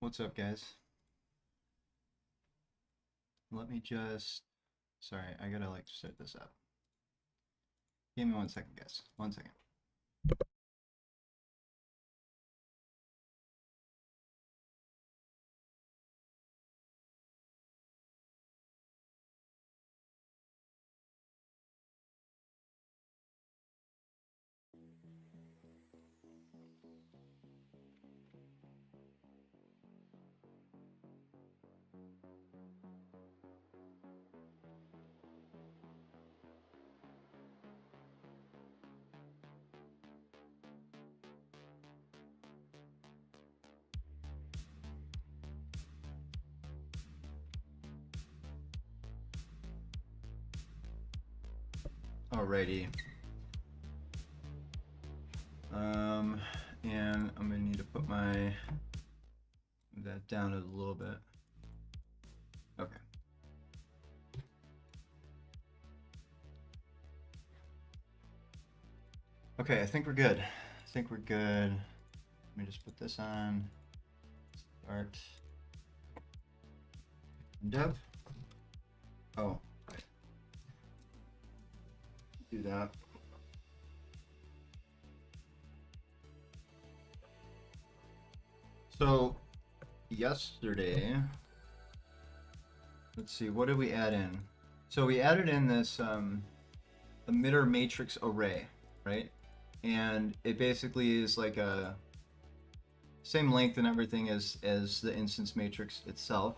What's up, guys? Let me just, sorry, I gotta set this up. Give me 1 second, guys. 1 second. Alrighty. And I'm gonna need to put move that down a little bit. Okay. Okay, I think we're good. Let me just put this on. Start. Dev. Oh, right. Do that. So, yesterday, let's see, what did we add in? So we added in this emitter matrix array, right? And it basically is like a same length and everything as the instance matrix itself,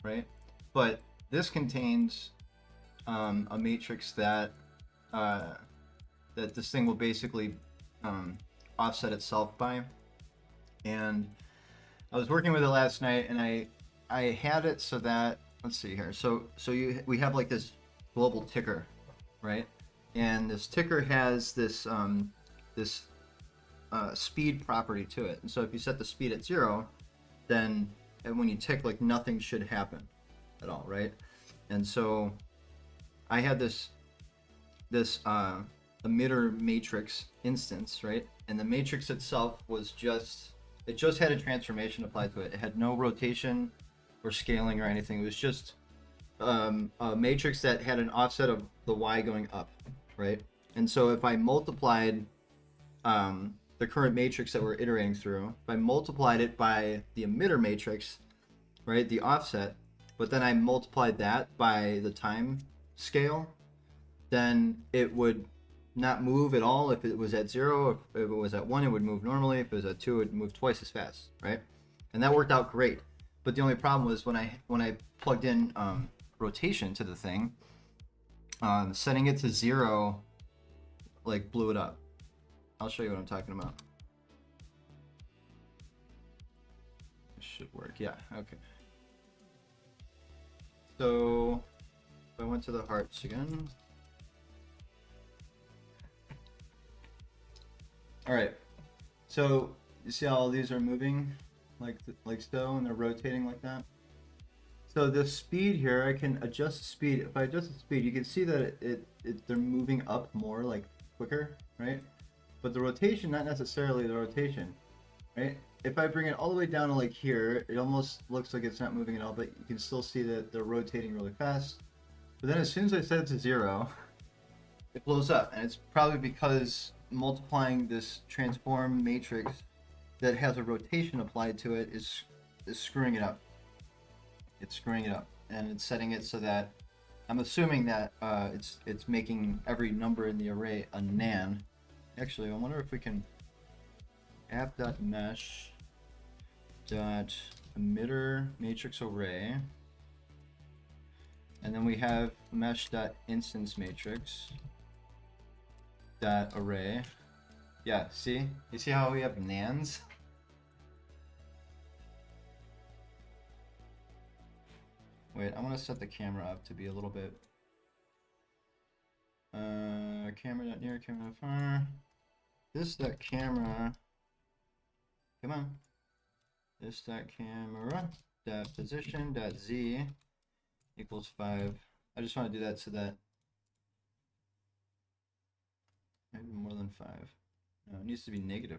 right? But this contains a matrix that that this thing will basically offset itself by. And I was working with it last night, and I had it so that, let's see here. So we have like this global ticker, right? And this ticker has this speed property to it. And so if you set the speed at 0, then when you tick, like, nothing should happen at all, right? And so I had this emitter matrix instance, right? And the matrix itself was just had a transformation applied to it. It had no rotation or scaling or anything. It was just a matrix that had an offset of the y going up, right? And so if I multiplied the current matrix that we're iterating through, if I multiplied it by the emitter matrix, right, the offset, but then I multiplied that by the time scale, then it would not move at all if it was at 0. If it was at 1, it would move normally. If it was at 2, it would move twice as fast, right? And that worked out great. But the only problem was when I plugged in rotation to the thing, setting it to 0 like blew it up. I'll show you what I'm talking about. It should work. Yeah, okay. So if I went to the hearts again. All right. So you see how all these are moving like so, and they're rotating like that. So the speed here, I can adjust the speed. If I adjust the speed, you can see that they're moving up more, like quicker, right? But the rotation, not necessarily the rotation, right? If I bring it all the way down to like here, it almost looks like it's not moving at all, but you can still see that they're rotating really fast. But then as soon as I set it to 0, it blows up, and it's probably because multiplying this transform matrix that has a rotation applied to it is screwing it up. It's screwing it up, and it's setting it so that I'm assuming that it's making every number in the array a nan. Actually, I wonder if we can app.mesh.emitter matrix array, and then we have mesh.instance matrix dot array. Yeah, see? You see how we have nans? Wait, I want to set the camera up to be a little bit camera not near, camera not far. That camera, come on. That camera dot position dot z equals 5. I just want to do that so that maybe more than 5. No, it needs to be -5.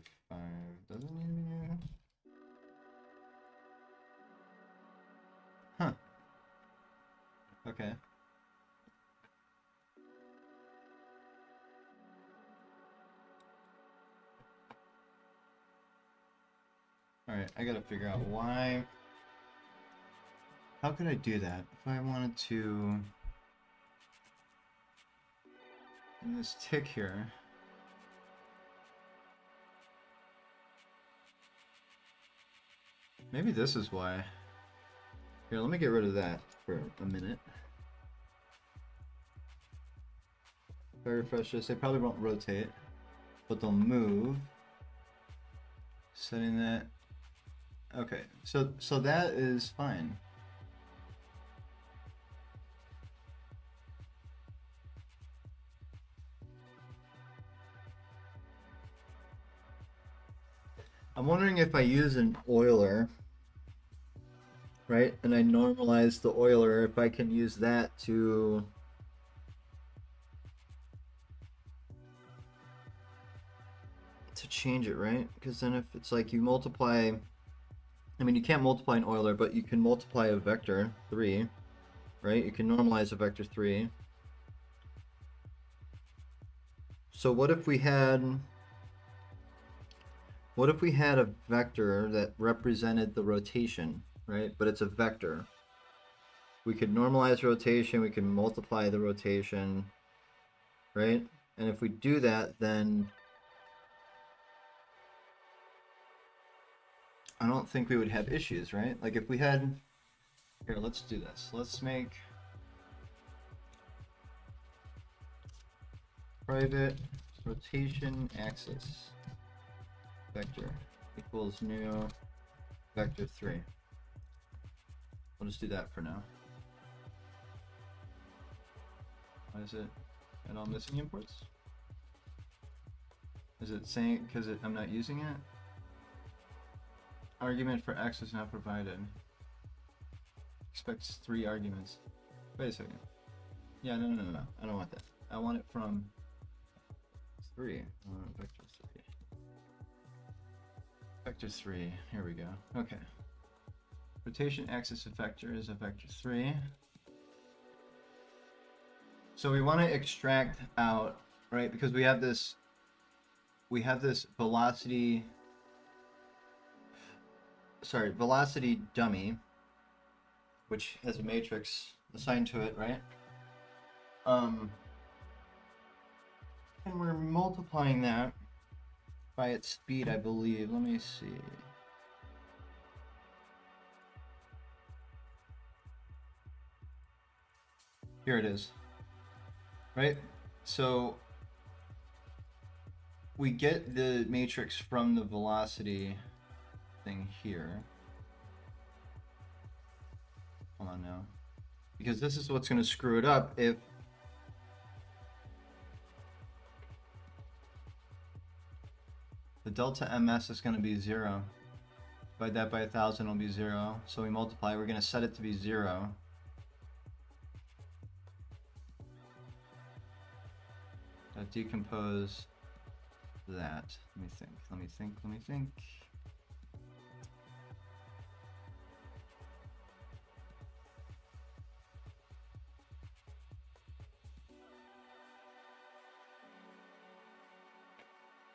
Doesn't it? Okay. Alright, I gotta figure out why. How could I do that? If I wanted to do this tick here. Maybe this is why. Here, let me get rid of that for a minute. If I refresh this, they probably won't rotate, but they'll move. Setting that. Okay, so that is fine. I'm wondering if I use an Euler, right, and I normalize the Euler, if I can use that to change it, right? Because then if it's like you multiply, I mean, you can't multiply an Euler, but you can multiply a vector 3, right? You can normalize a vector 3. So what if we had a vector that represented the rotation, right? But it's a vector. We could normalize rotation, we can multiply the rotation, right? And if we do that, then I don't think we would have issues, right? Like if we had, here, let's do this. Let's make private rotation axis vector equals new vector 3. We'll just do that for now. Why is it all missing imports? Is it saying because I'm not using it? Argument for x is not provided. Expects 3 arguments. Wait a second. Yeah, no. I don't want that. I want it from 3. Vector 3. Vector 3. Here we go. Okay. Rotation axis of vector is a vector 3. So we want to extract out, right? Because we have this velocity dummy, which has a matrix assigned to it, right? And we're multiplying that by its speed, I believe. Let me see. Here it is, right? So we get the matrix from the velocity thing here. Hold on now. Because this is what's going to screw it up if the delta ms is going to be 0. Divide that by 1,000 will be 0. So we multiply, we're going to set it to be 0. Decompose that. Let me think.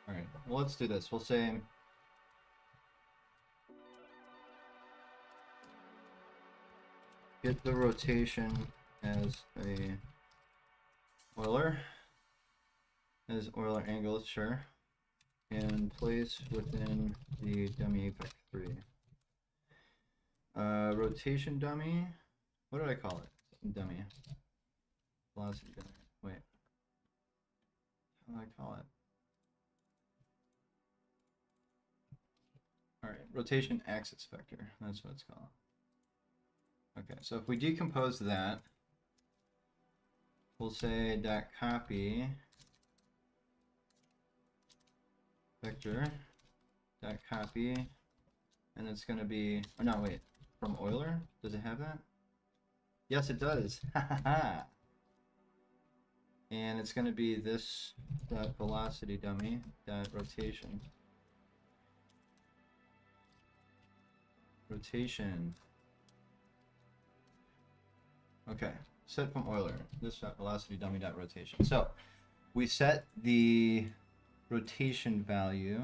All right, well, let's do this. We'll say get the rotation as a Euler. As Euler angles, sure, and place within the dummy vector 3. Rotation dummy. What did I call it? Dummy. Velocity dummy. Wait. How do I call it? All right. Rotation axis vector. That's what it's called. Okay. So if we decompose that, we'll say dot copy vector dot copy, and it's going to be, oh no, wait, from Euler. Does it have that? Yes, it does. And it's going to be this dot velocity dummy dot rotation. Okay. set from Euler. This velocity dummy dot rotation. So we set the rotation value,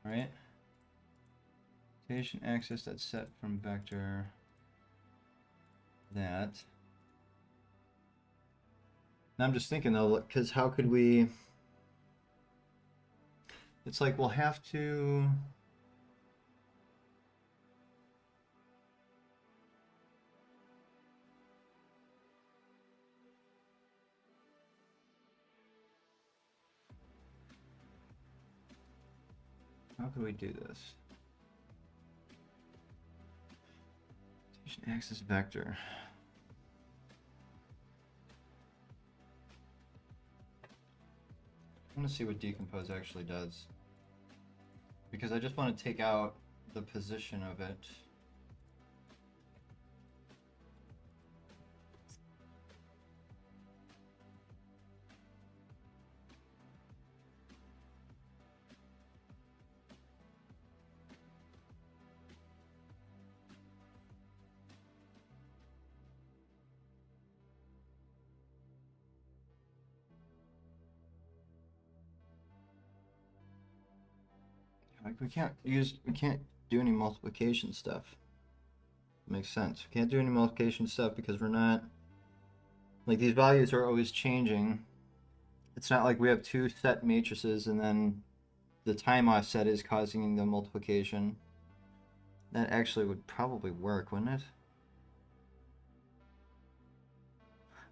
right? Rotation axis that's set from vector that. Now I'm just thinking though, because how could we? It's like we'll have to. How could we do this? Rotation axis vector. I want to see what decompose actually does, because I just want to take out the position of it. Like we can't do any multiplication stuff. Makes sense. We can't do any multiplication stuff because we're not, like, these values are always changing. It's not like we have two set matrices and then the time offset is causing the multiplication. That actually would probably work, wouldn't it?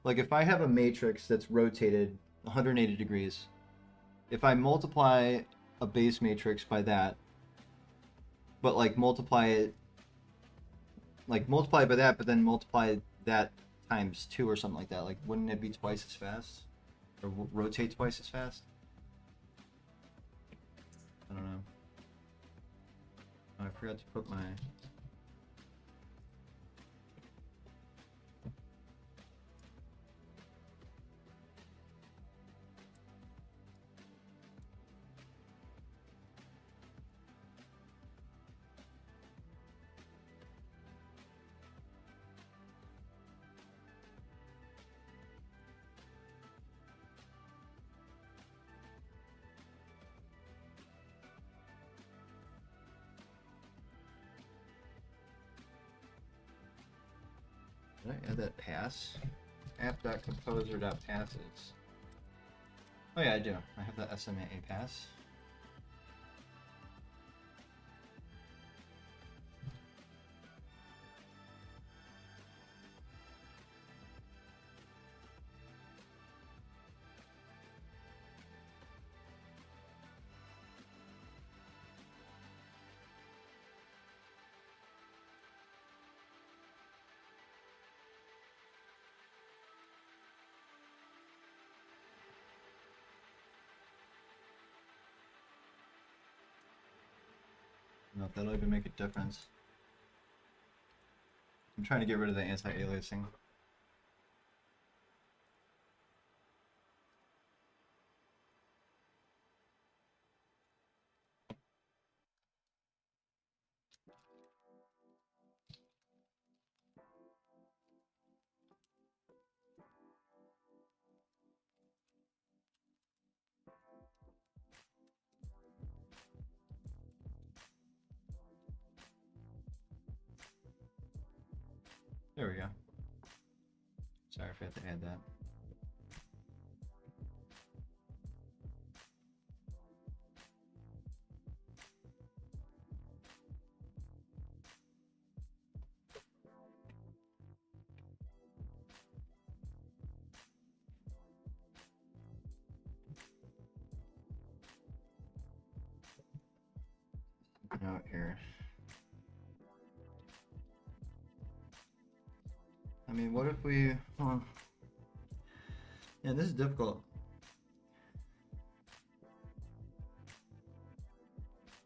Like if I have a matrix that's rotated 180 degrees, if I multiply a base matrix by that, but like multiply by that, but then multiply that times 2 or something like that, like wouldn't it be twice as fast? Or rotate twice as fast? I don't know. Oh, I forgot to put my... Did I add that pass? app.composer.passes. Oh yeah, I do. I have the SMA pass. I don't know if that'll even make a difference. I'm trying to get rid of the anti-aliasing. There we go. Sorry if I had to add that. Out here. I mean, what if we... Yeah, this is difficult.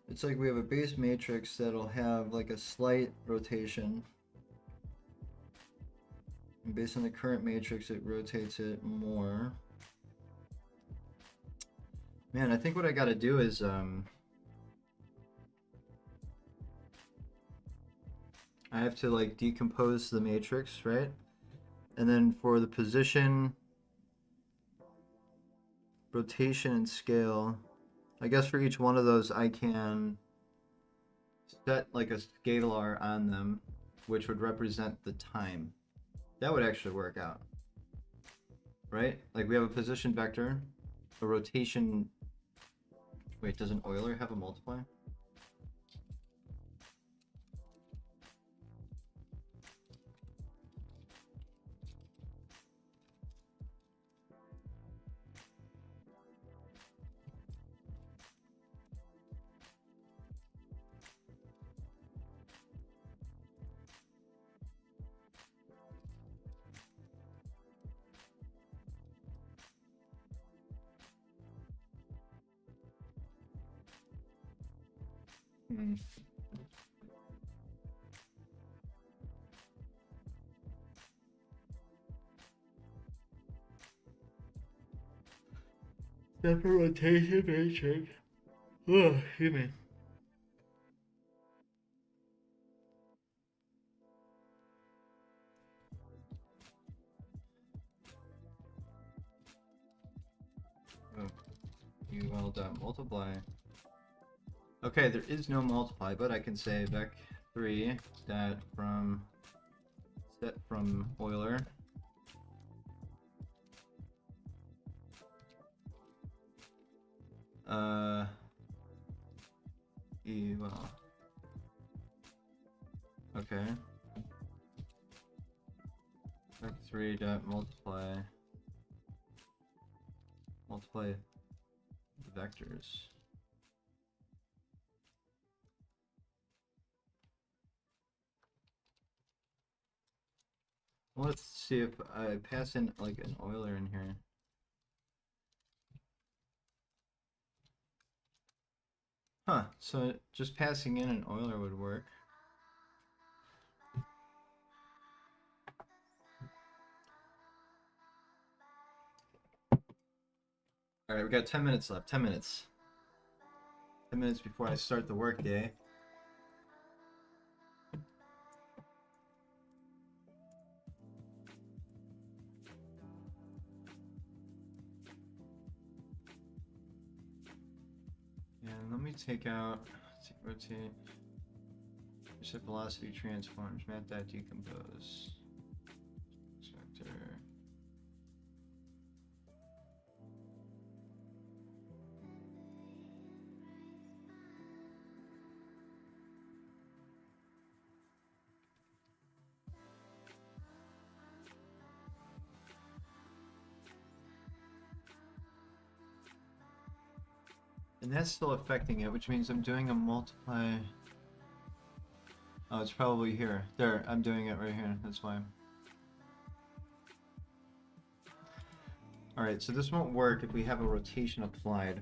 It's like we have a base matrix that'll have like a slight rotation. And based on the current matrix, it rotates it more. Man, I think what I gotta do is... I have to like decompose the matrix, right? And then for the position, rotation, and scale, I guess for each one of those I can set like a scalar on them, which would represent the time. That would actually work out, right? Like we have a position vector, a rotation. Wait, does an Euler have a multiply? Hmm. Separate rotation matrix. Oh, excuse me. Oh, UL dot multiply. Okay, there is no multiply, but I can say vec3 dot from set from Euler. Well. Okay. Vec3 dot multiply the vectors. Let's see if I pass in like an Euler in here. Huh, so just passing in an Euler would work. Alright, we got 10 minutes left. 10 minutes. 10 minutes before I start the work day. And let me take out, rotate, set velocity transforms, map that decompose. Vector. And that's still affecting it, which means I'm doing a multiply. Oh, it's probably here. There, I'm doing it right here. That's why. Alright, so this won't work if we have a rotation applied.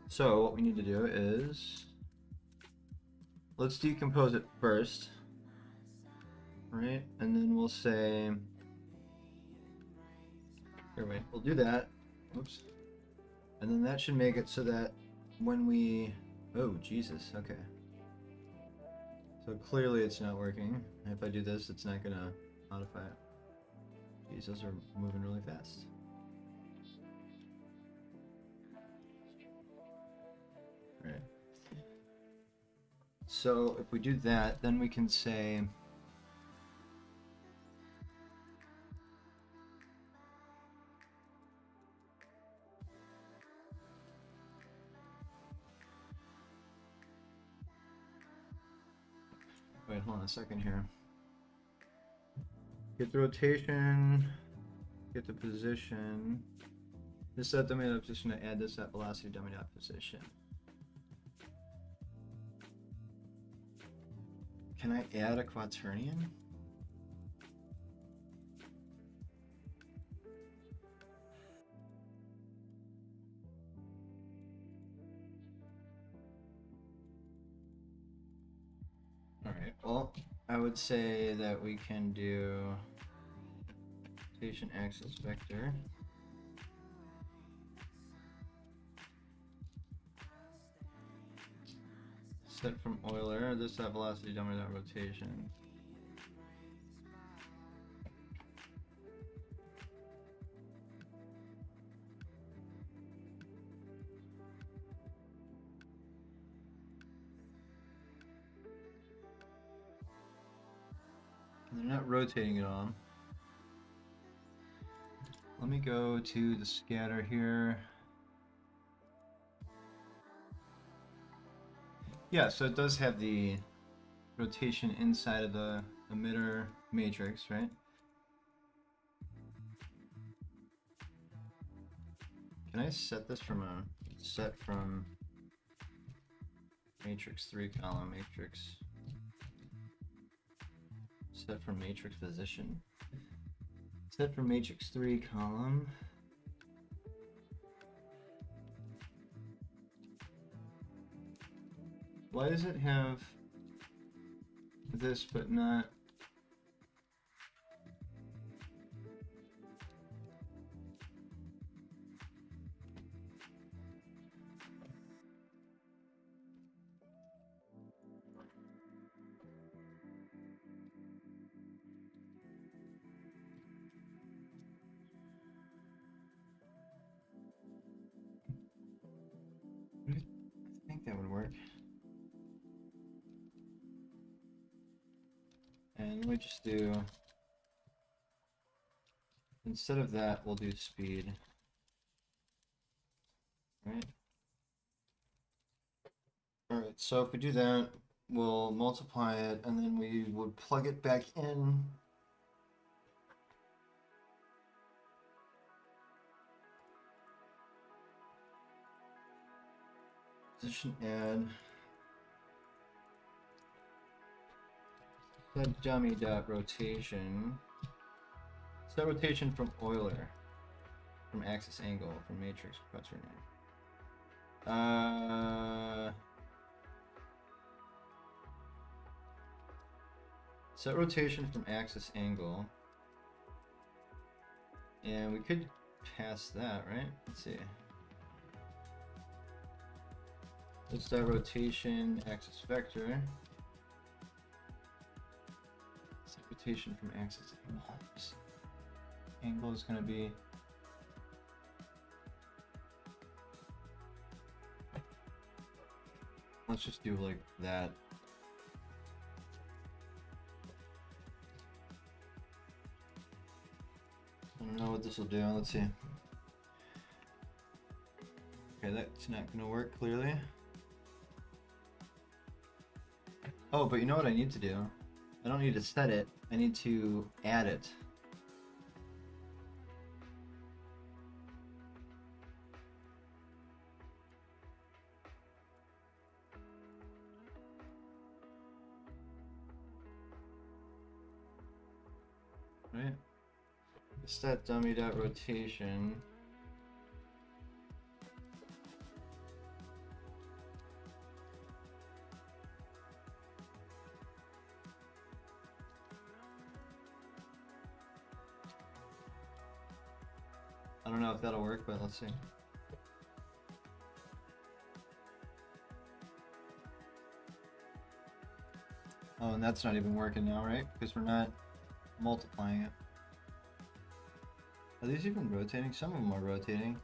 So what we need to do is, let's decompose it first. Right? And then we'll say, here, wait, we'll do that. Oops. And then that should make it so that when we, oh, Jesus, okay. So clearly it's not working. If I do this, it's not gonna modify it. Jeez, those are moving really fast. Alright. So if we do that, then we can say, wait, hold on a second here. Get the rotation, get the position. This set dummy dot position to add this at velocity dummy dot position. Can I add a quaternion? Alright, well, I would say that we can do rotation axis vector. Set from Euler, this at velocity dummy dot rotation. They're not rotating at all. Let me go to the scatter here. Yeah, so it does have the rotation inside of the emitter matrix, right? Can I set this from a set from matrix 3 column matrix? Set from matrix position. Set from matrix 3 column. Why does it have this but not? I think that would work. And let me just do, instead of that, we'll do speed. Right? Alright, so if we do that, we'll multiply it, and then we would plug it back in. Position add. Set dummy dot rotation. Set rotation from Euler, from axis angle, from matrix quaternion. Set rotation from axis angle, and we could pass that, right? Let's see. Let's dot rotation axis vector. Set rotation from axis angle. This angle is going to be let's just do like that. I don't know what this will do. Let's see. Okay, that's not going to work clearly. Oh, but you know what I need to do? I don't need to set it. I need to add it. Right? Set dummy dot rotation. I don't know if that'll work, but let's see. Oh, and that's not even working now, right? Because we're not multiplying it. Are these even rotating? Some of them are rotating.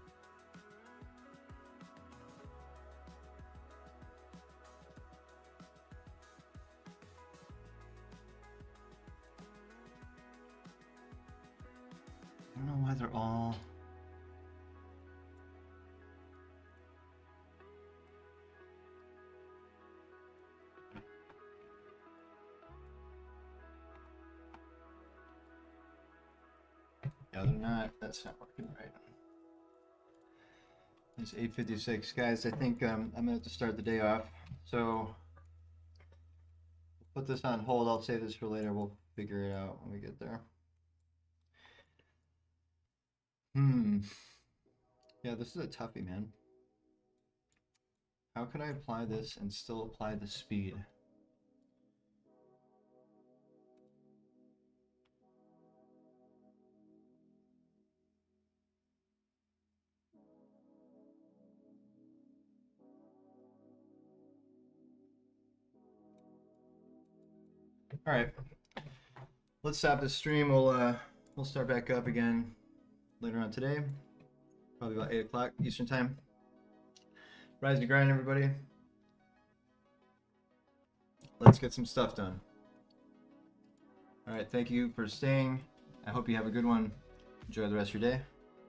I don't know why they're all... Yeah, they're not. That's not working right. It's 8:56, guys. I think I'm gonna have to start the day off. So put this on hold. I'll save this for later. We'll figure it out when we get there. Yeah, this is a toughie, man. How could I apply this and still apply the speed? All right, let's stop this stream. We'll start back up again later on today, probably about 8 o'clock Eastern time. Rise to grind, everybody. Let's get some stuff done. All right, thank you for staying. I hope you have a good one. Enjoy the rest of your day.